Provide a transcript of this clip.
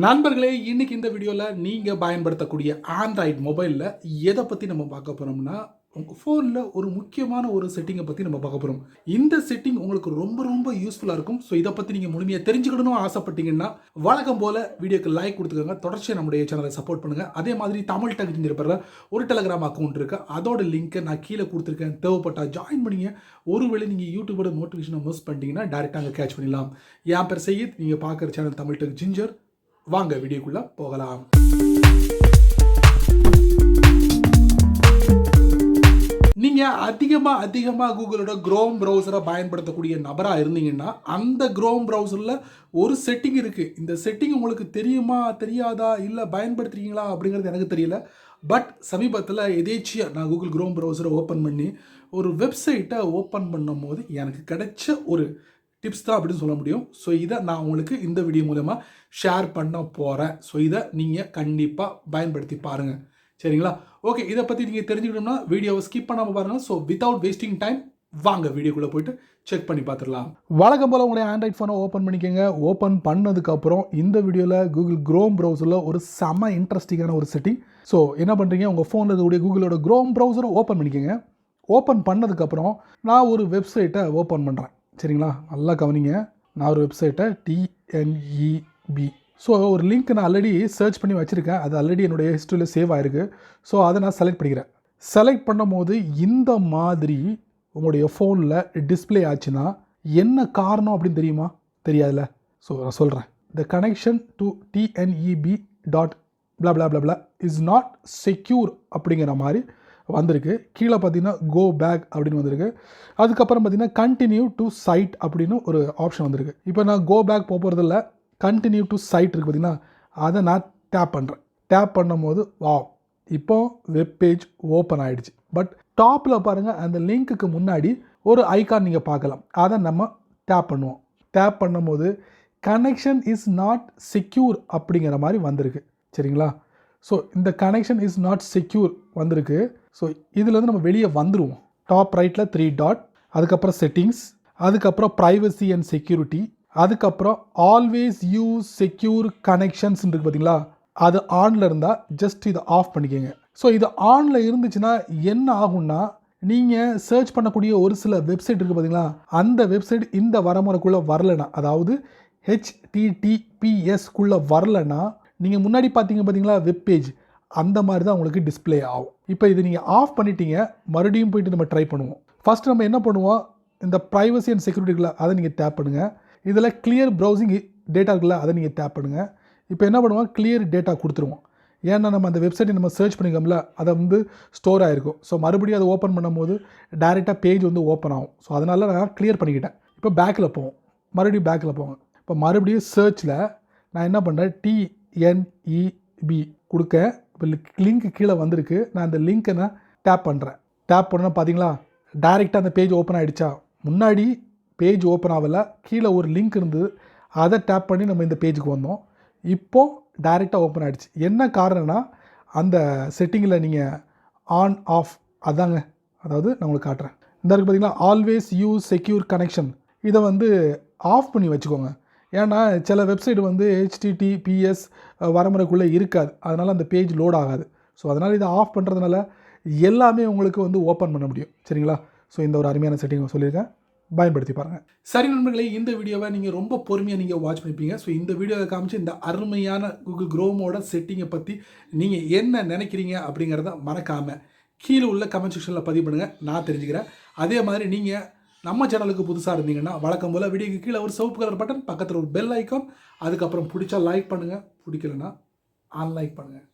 நண்பர்களே, இன்னைக்கு இந்த வீடியோவில் நீங்கள் பயன்படுத்தக்கூடிய ஆண்ட்ராய்டு மொபைலில் எதை பற்றி நம்ம பார்க்க போகிறோம்னா, உங்கள் ஃபோனில் ஒரு முக்கியமான ஒரு செட்டிங்கை பற்றி நம்ம பார்க்க போகிறோம். இந்த செட்டிங் உங்களுக்கு ரொம்ப ரொம்ப யூஸ்ஃபுல்லாக இருக்கும். ஸோ இதை பற்றி நீங்கள் முழுமையாக தெரிஞ்சுக்கணும்னு ஆசைப்பட்டீங்கன்னா வழக்கம் போல் வீடியோக்கு லைக் கொடுத்துக்கோங்க. தொடர்ச்சியாக நம்முடைய சேனலை சப்போர்ட் பண்ணுங்கள். அதே மாதிரி தமிழ் டெக் இருப்பதில் ஒரு டெலகிராம் அக்கௌண்ட் இருக்குது. அதோட லிங்க்கை நான் கீழே கொடுத்துருக்கேன். தேவைப்பட்டால் ஜாயின் பண்ணிங்க. ஒருவேளை நீங்கள் யூடியூபோட நோட்டிஃபிகேஷனை மிஸ் பண்ணிட்டீங்கன்னா டேரெக்டாக அங்கே கேட்ச் பண்ணிடலாம். என் பேர் சையத், நீங்கள் பார்க்குற சேனல் தமிழ் டெக் ஜிஞ்சர். வாங்க வீடியோக்குள்ள போகலாம். நீங்க அதிகமா கூகுளோட குரோம் ப்ரௌசரை பயன்படுத்தக்கூடிய நபரா இருந்தீங்கன்னா அந்த குரோம் ப்ரௌசர்ல ஒரு செட்டிங் இருக்கு. இந்த செட்டிங் உங்களுக்கு தெரியுமா தெரியாதா இல்ல பயன்படுத்துறீங்களா அப்படிங்கிறது எனக்கு தெரியல. பட் சமீபத்தில் எதேச்சியா நான் கூகுள் குரோம் ப்ரௌசரை ஓப்பன் பண்ணி ஒரு வெப்சைட்டை ஓப்பன் பண்ணும் போது எனக்கு கிடைச்ச ஒரு டிப்ஸ் தான் அப்படின்னு சொல்ல முடியும். ஸோ இதை நான் உங்களுக்கு இந்த வீடியோ மூலமா ஷேர் பண்ண போகிறேன். ஸோ இதை நீங்கள் கண்டிப்பாக பயன்படுத்தி பாருங்கள். சரிங்களா? ஓகே, இதை பற்றி நீங்கள் தெரிஞ்சுக்கணும்னா வீடியோவை ஸ்கிப் பண்ணாமல் பாருங்கள். ஸோ வித்தவுட் வேஸ்டிங் டைம் வாங்க வீடியோக்குள்ளே போயிட்டு செக் பண்ணி பார்த்துடலாம். வழக்கம் போல் உங்களுடைய ஆண்ட்ராய்ட் ஃபோனை ஓப்பன் பண்ணிக்கோங்க. ஓப்பன் பண்ணதுக்கப்புறம் இந்த வீடியோவில் கூகுள் குரோம் ப்ரௌசரில் ஒரு செம இன்ட்ரெஸ்டிங்கான ஒரு செட்டிங். ஸோ என்ன பண்ணுறீங்க, உங்கள் ஃபோனில் இருக்கக்கூடிய கூகுளோட குரோம் ப்ரௌசரை ஓப்பன் பண்ணிக்கோங்க. ஓப்பன் பண்ணதுக்கப்புறம் நான் ஒரு வெப்சைட்டை ஓப்பன் பண்ணுறேன். சரிங்களா? நல்லா கவனிங்க. நான் ஒரு வெப்சைட்டை TNEB, ஸோ ஒரு லிங்க் நான் ஆல்ரெடி சர்ச் பண்ணி வச்சுருக்கேன். அது ஆல்ரெடி என்னுடைய ஹிஸ்ட்ரியில் சேவ் ஆகிருக்கு. ஸோ அதை நான் செலக்ட் பண்ணிக்கிறேன். செலக்ட் பண்ணும் போது இந்த மாதிரி உங்களுடைய ஃபோனில் டிஸ்பிளே ஆச்சுன்னா என்ன காரணம் அப்படின்னு தெரியுமா? தெரியாதுல்ல? ஸோ நான் சொல்கிறேன். த connection to TNEB dot blah blah blah blah is not secure அப்படிங்கிற மாதிரி வந்திருக்கு. கீழே பார்த்தீங்கன்னா கோ பேக் அப்படின்னு வந்திருக்கு. அதுக்கப்புறம் பார்த்தீங்கன்னா கண்டினியூ டு சைட் அப்படின்னு ஒரு ஆப்ஷன் வந்திருக்கு. இப்போ நான் கோ பேக் போகிறதில்ல, கண்டினியூ டு சைட் இருக்குது பார்த்தீங்கன்னா, அதை நான் டேப் பண்ணுறேன். டேப் பண்ணும் போது இப்போ வெப் பேஜ் ஓப்பன் ஆகிடுச்சு. பட் டாப்பில் பாருங்கள், அந்த லிங்க்குக்கு முன்னாடி ஒரு ஐக்கான் நீங்கள் பார்க்கலாம். அதை நம்ம டேப் பண்ணுவோம். டேப் பண்ணும்போது கனெக்ஷன் இஸ் நாட் செக்யூர் அப்படிங்கிற மாதிரி வந்திருக்கு. சரிங்களா? ஸோ இந்த கனெக்ஷன் இஸ் நாட் செக்யூர் வந்திருக்கு. ஸோ இதுலேருந்து நம்ம வெளியே வந்துடுவோம். டாப் ரைட்டில் 3 டாட், அதுக்கப்புறம் செட்டிங்ஸ், அதுக்கப்புறம் ப்ரைவசி அண்ட் செக்யூரிட்டி, அதுக்கப்புறம் ஆல்வேஸ் யூஸ் செக்யூர் கனெக்ஷன்ஸ் இருக்குது பார்த்தீங்களா, அது ஆனில் இருந்தால் ஜஸ்ட் இதை ஆஃப் பண்ணிக்கோங்க. ஸோ இது ஆனில் இருந்துச்சுன்னா என்ன ஆகும்னா, நீங்கள் சர்ச் பண்ணக்கூடிய ஒரு சில வெப்சைட் இருக்குது பார்த்தீங்களா, அந்த வெப்சைட் இந்த வரமுறைக்குள்ளே வரலைன்னா, அதாவது HTTPSக்குள்ளே வரலைன்னா, நீங்கள் முன்னாடி பார்த்தீங்களா வெப்பேஜ், அந்த மாதிரி தான் உங்களுக்கு டிஸ்பிளே ஆகும். இப்போ இது நீங்கள் ஆஃப் பண்ணிட்டீங்க. மறுபடியும் போயிட்டு நம்ம ட்ரை பண்ணுவோம். ஃபஸ்ட்டு நம்ம என்ன பண்ணுவோம், இந்த ப்ரைவசி அண்ட் செக்யூரிட்டிக்குள்ள அதை நீங்கள் டேப் பண்ணுங்கள். இதில் கிளியர் ப்ரௌசிங் டேட்டா இருக்குல்ல, அதை நீங்கள் டேப் பண்ணுங்கள். இப்போ என்ன பண்ணுவோம், கிளியர் டேட்டா கொடுத்துருவோம். ஏன்னா நம்ம அந்த வெப்சைட்டை நம்ம சர்ச் பண்ணிக்கோம்ல, அதை ஸ்டோர் ஆகிருக்கும். ஸோ மறுபடியும் அதை ஓப்பன் பண்ணும்போது டைரெக்டாக பேஜ் ஓப்பன் ஆகும். ஸோ அதனால் நான் கிளியர் பண்ணிக்கிட்டேன். இப்போ பேக்கில் போவோம். மறுபடியும் பேக்கில் போங்க. இப்போ மறுபடியும் சர்ச்சில் நான் என்ன பண்ணுறேன், TNEB கொடுக்க. இப்போ லிங்க் கீழே வந்திருக்கு. நான் அந்த லிங்க்கை நான் டேப் பண்ணுறேன். டேப் பண்ணால் பார்த்தீங்களா, டைரெக்டாக அந்த பேஜ் ஓப்பன் ஆகிடுச்சா? முன்னாடி பேஜ் ஓப்பன் ஆகலை, கீழே ஒரு லிங்க் இருந்தது, அதை டேப் பண்ணி நம்ம இந்த பேஜுக்கு வந்தோம். இப்போது டைரெக்டாக ஓப்பன் ஆகிடுச்சு. என்ன காரணம்னா, அந்த செட்டிங்கில் நீங்கள் ஆன் ஆஃப் அதாங்க, அதாவது நான் உங்களுக்கு காட்டுறேன். இந்த இருக்குது பார்த்தீங்களா, ஆல்வேஸ் யூஸ் செக்யூர் கனெக்ஷன், இதை ஆஃப் பண்ணி வச்சுக்கோங்க. ஏன்னா சில வெப்சைட் HTTPS வரமுறைக்குள்ளே இருக்காது. அதனால் அந்த பேஜ் லோட் ஆகாது. ஸோ அதனால் இதை ஆஃப் பண்ணுறதுனால எல்லாமே உங்களுக்கு ஓப்பன் பண்ண முடியும். சரிங்களா? ஸோ இந்த ஒரு அருமையான செட்டிங் சொல்லியிருக்கேன், பயன்படுத்தி பாருங்கள். சரி நண்பர்களே, இந்த வீடியோவை நீங்கள் ரொம்ப பொறுமையாக நீங்கள் வாட்ச் பண்ணிப்பீங்க. ஸோ இந்த வீடியோவை காமிச்சு இந்த அருமையான கூகுள் குரோமோட செட்டிங்கை பற்றி நீங்கள் என்ன நினைக்கிறீங்க அப்படிங்கிறத மறக்காமல் கீழே உள்ள கமெண்ட் செக்ஷனில் பதிவு பண்ணுங்கள். நான் தெரிஞ்சுக்கிறேன். அதே மாதிரி நீங்கள் நம்ம சேனலுக்கு புதுசாக இருந்தீங்கன்னா வழக்கம் போல் வீடியோக்கு கீழே ஒரு சிவப்பு கலர் பட்டன், பக்கத்தில் ஒரு பெல் ஐக்கான், அதுக்கப்புறம் பிடிச்சா லைக் பண்ணுங்கள், பிடிக்கலன்னா அன்லைக் பண்ணுங்கள்.